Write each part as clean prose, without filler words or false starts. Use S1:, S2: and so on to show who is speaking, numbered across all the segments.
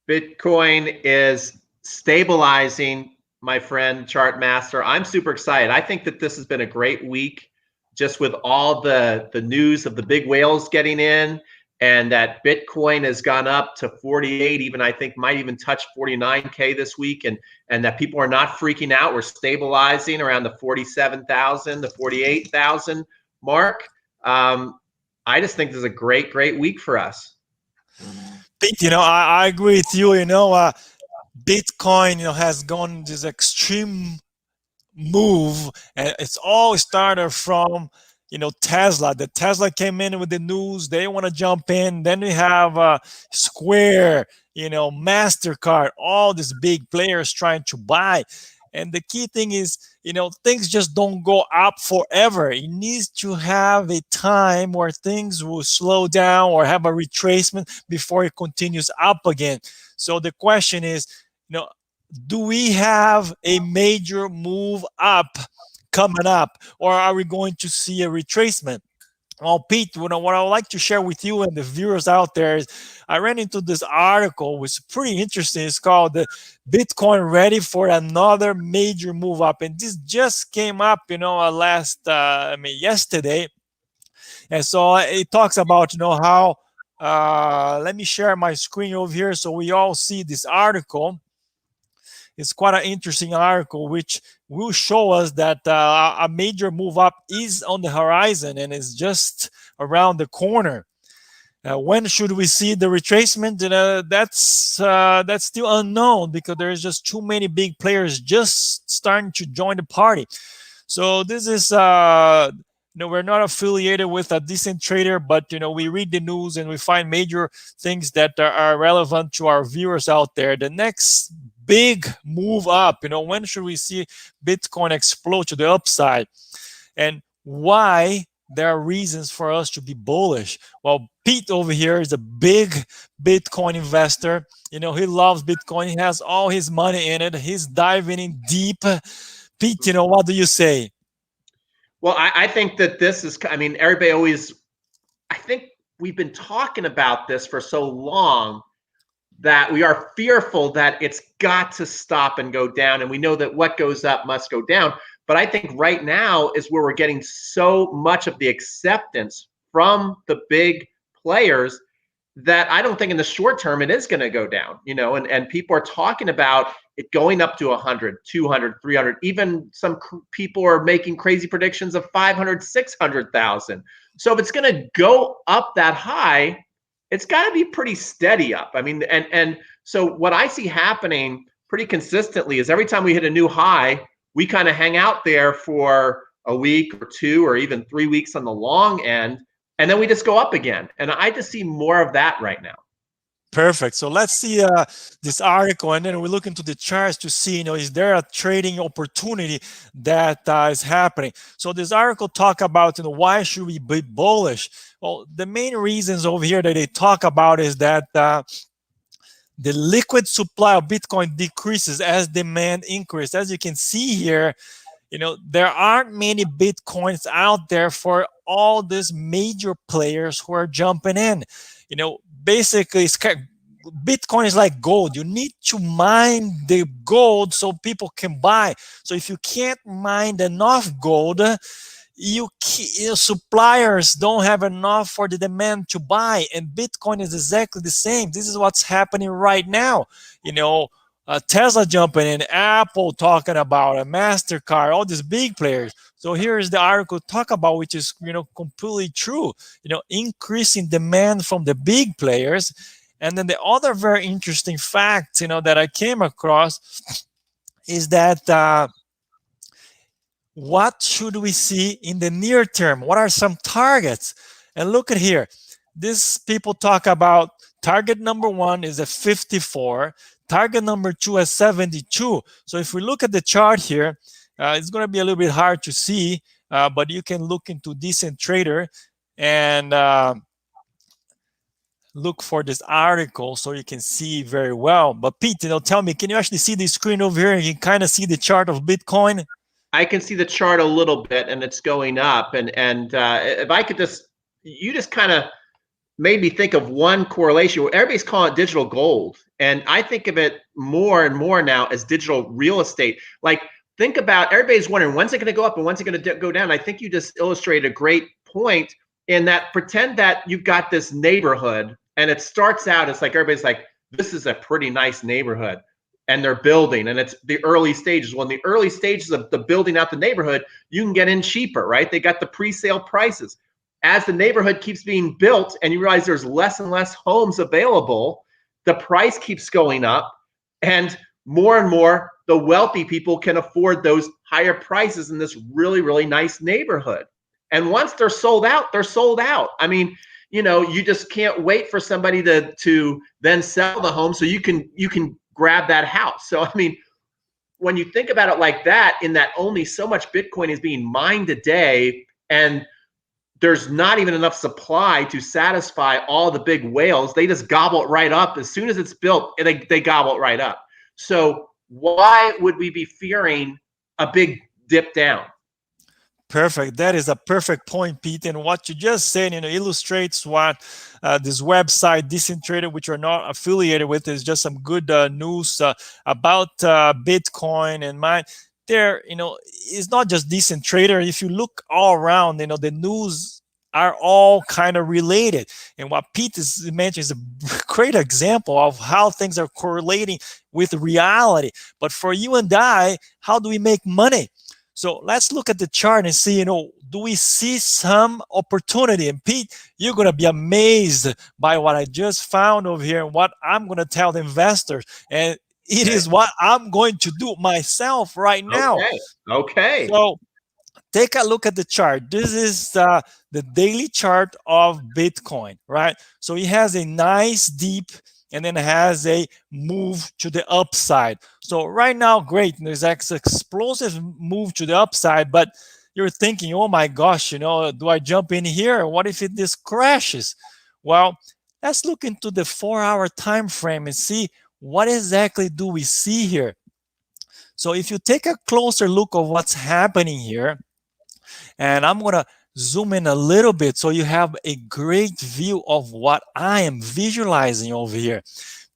S1: Bitcoin is stabilizing, my friend chart master. I'm super excited. I think that this has been a great week, just with all the news of the big whales getting in, and that Bitcoin has gone up to 48, even I think might even touch 49K this week, and that people are not freaking out. We're stabilizing around the 47,000, the 48,000 mark. I just think this is a great week for us.
S2: Pete, I agree with you. Bitcoin, has gone this extreme move, and it's all started from Tesla. The Tesla came in with the news, they want to jump in. Then we have Square, MasterCard, all these big players trying to buy. And the key thing is, things just don't go up forever. It needs to have a time where things will slow down or have a retracement before it continues up again. So the question is, do we have a major move up coming up, or are we going to see a retracement? Well, Pete, what I would like to share with you and the viewers out there is I ran into this article, which is pretty interesting. It's called the Bitcoin Ready for Another Major Move Up. And this just came up, yesterday. And so it talks about, how, let me share my screen over here so we all see this article. It's quite an interesting article, which will show us that a major move up is on the horizon and is just around the corner. When should we see the retracement? That's still unknown, because there's just too many big players just starting to join the party. So this is we're not affiliated with a decent trader, but we read the news and we find major things that are relevant to our viewers out there. The next big move up, when should we see Bitcoin explode to the upside, and why there are reasons for us to be bullish? Well, Pete over here is a big Bitcoin investor. He loves Bitcoin. He has all his money in it. He's diving in deep. Pete, what do you say?
S1: Well, I think that this is, everybody always, I think we've been talking about this for so long that we are fearful that it's got to stop and go down. And we know that what goes up must go down. But I think right now is where we're getting so much of the acceptance from the big players that I don't think in the short term it is going to go down, and people are talking about it going up to 100, 200, 300. Even some people are making crazy predictions of 500, 600,000. So if it's going to go up that high, it's got to be pretty steady up. And so what I see happening pretty consistently is every time we hit a new high, we kind of hang out there for a week or two or even 3 weeks on the long end, and then we just go up again. And I just see more of that right now.
S2: Perfect. So let's see this article, and then we look into the charts to see, is there a trading opportunity that is happening? So this article talk about, why should we be bullish? Well, the main reasons over here that they talk about is that the liquid supply of Bitcoin decreases as demand increases. As you can see here, there aren't many Bitcoins out there for all these major players who are jumping in. Basically, Bitcoin is like gold. You need to mine the gold so people can buy. So if you can't mine enough gold, suppliers don't have enough for the demand to buy. And Bitcoin is exactly the same. This is what's happening right now. Tesla jumping in, Apple talking about a MasterCard, all these big players. So here's the article talk about, which is completely true. Increasing demand from the big players. And then the other very interesting fact that I came across is that what should we see in the near term? What are some targets? And look at here. These people talk about target number 1 is a 54. Target number 2 is 72. So if we look at the chart here, it's going to be a little bit hard to see, but you can look into Decent Trader and look for this article so you can see very well. But Pete, tell me, can you actually see the screen over here? You can kind of see the chart of Bitcoin.
S1: I can see the chart a little bit, and it's going up. And if I could you just kind of made me think of one correlation. Everybody's calling it digital gold, and I think of it more and more now as digital real estate. Like, think about, everybody's wondering, when's it going to go up and when's it going to go down? I think you just illustrated a great point in that. Pretend that you've got this neighborhood and it starts out, it's like everybody's like, this is a pretty nice neighborhood, and they're building, and it's the early stages. Well, in the early stages of the building out the neighborhood, you can get in cheaper, right? They got the pre-sale prices. As the neighborhood keeps being built and you realize there's less and less homes available, the price keeps going up, and more the wealthy people can afford those higher prices in this really, really nice neighborhood. And once they're sold out, they're sold out. I mean, you just can't wait for somebody to then sell the home so you can grab that house. So I mean, when you think about it like that, in that only so much Bitcoin is being mined a day, and there's not even enough supply to satisfy all the big whales, they just gobble it right up. As soon as it's built, they gobble it right up. So why would we be fearing a big dip down?
S2: Perfect. That is a perfect point, Pete. And what you just said, illustrates what this website, Decentrader, which are not affiliated with, is just some good news about Bitcoin and mine. There, it's not just Decentrader. If you look all around, the news are all kind of related. And what Pete is mentioning is a great example of how things are correlating with reality. But for you and I, how do we make money? So let's look at the chart and see, do we see some opportunity? And Pete, you're going to be amazed by what I just found over here and what I'm going to tell the investors. And it is what I'm going to do myself right now.
S1: Okay.
S2: So take a look at the chart. This is the daily chart of Bitcoin, right? So it has a nice deep and then has a move to the upside. So right now, great, there's an explosive move to the upside, but you're thinking, oh my gosh, do I jump in here? What if this crashes? Well, let's look into the 4-hour time frame and see what exactly do we see here. So if you take a closer look of what's happening here, and I'm going to zoom in a little bit so you have a great view of what I am visualizing over here.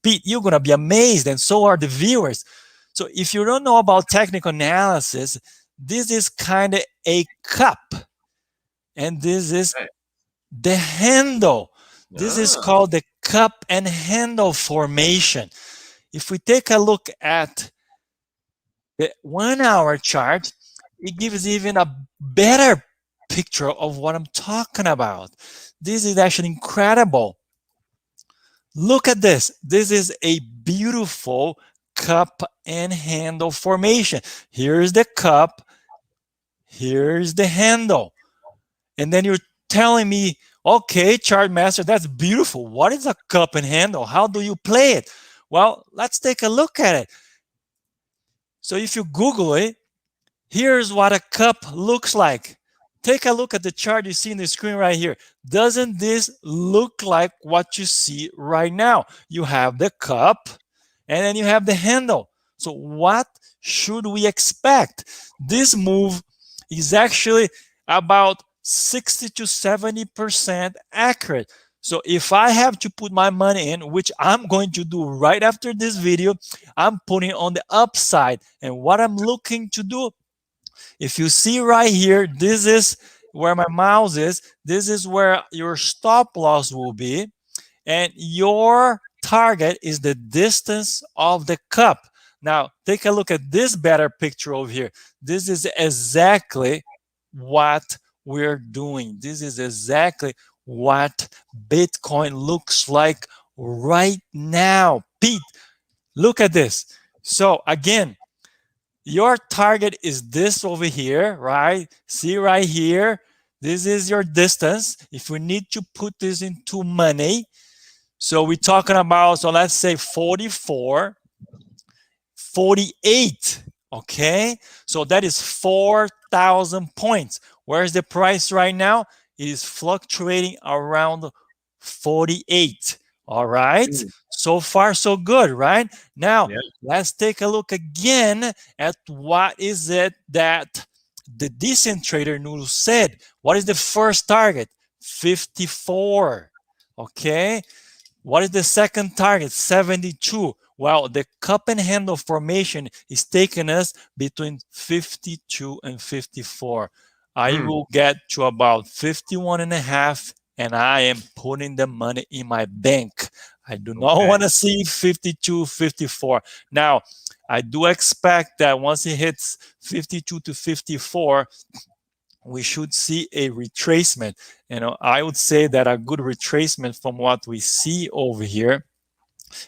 S2: Pete, you're going to be amazed, and so are the viewers. So if you don't know about technical analysis, this is kind of a cup, and this is the handle. This is called the cup and handle formation. If we take a look at the 1-hour chart, it gives even a better picture of what I'm talking about. This is actually incredible. Look at this. This is a beautiful cup and handle formation. Here's the cup. Here's the handle. And then you're telling me, okay, chart master, that's beautiful. What is a cup and handle? How do you play it? Well, let's take a look at it. So if you Google it, here's what a cup looks like. Take a look at the chart you see in the screen right here. Doesn't this look like what you see right now? You have the cup and then you have the handle. So what should we expect? This move is actually about 60 to 70% accurate. So if I have to put my money in, which I'm going to do right after this video, I'm putting on the upside. And what I'm looking to do, if you see right here, this is where my mouse is. This is where your stop loss will be. And your target is the distance of the cup. Now, take a look at this better picture over here. This is exactly what we're doing. This is exactly what Bitcoin looks like right now. Pete, look at this. So again, your target is this over here, right? See right here, this is your distance. If we need to put this into money, so we're talking about, so let's say 44, 48, okay? So that is 4,000 points. Where's the price right now? It is fluctuating around 48. All right. So far, so good, right? Now, let's take a look again at what is it that the Decentrader news said. What is the first target? 54. Okay. What is the second target? 72. Well, the cup and handle formation is taking us between 52 and 54. I will get to about 51 and a half, and I am putting the money in my bank. I do not want to see 52, 54. Now, I do expect that once it hits 52 to 54, we should see a retracement. I would say that a good retracement from what we see over here,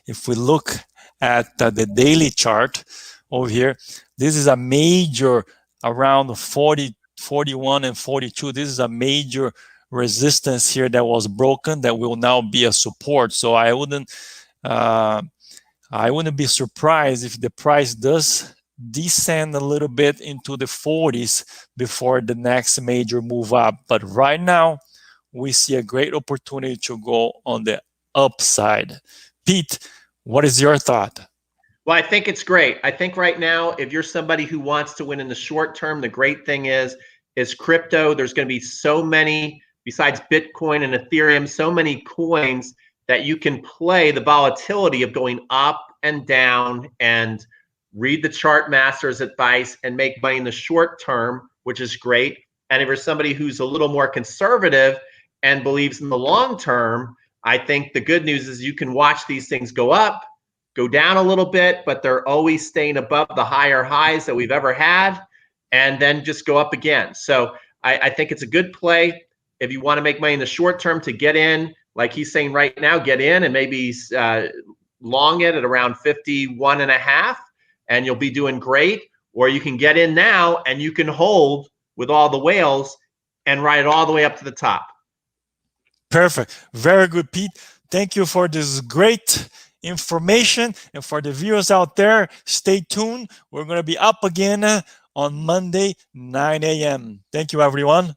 S2: if we look at the daily chart over here, this is a major around 40, 41 and 42. This is a major resistance here that was broken that will now be a support. So I wouldn't be surprised if the price does descend a little bit into the 40s before the next major move up. But right now, we see a great opportunity to go on the upside. Pete, what is your thought?
S1: Well, I think it's great. I think right now, if you're somebody who wants to win in the short term, the great thing is crypto. There's going to be so many, besides Bitcoin and Ethereum, so many coins that you can play the volatility of going up and down and read the chart master's advice and make money in the short term, which is great. And if you're somebody who's a little more conservative and believes in the long term, I think the good news is you can watch these things go up, go down a little bit, but they're always staying above the higher highs that we've ever had, and then just go up again. So I think it's a good play if you want to make money in the short term to get in, like he's saying right now, get in and maybe long it at around 51 and a half, and you'll be doing great. Or you can get in now and you can hold with all the whales and ride it all the way up to the top.
S2: Perfect. Very good, Pete. Thank you for this great information. And for the viewers out there, stay tuned. We're going to be up again on Monday, 9 a.m. Thank you, everyone.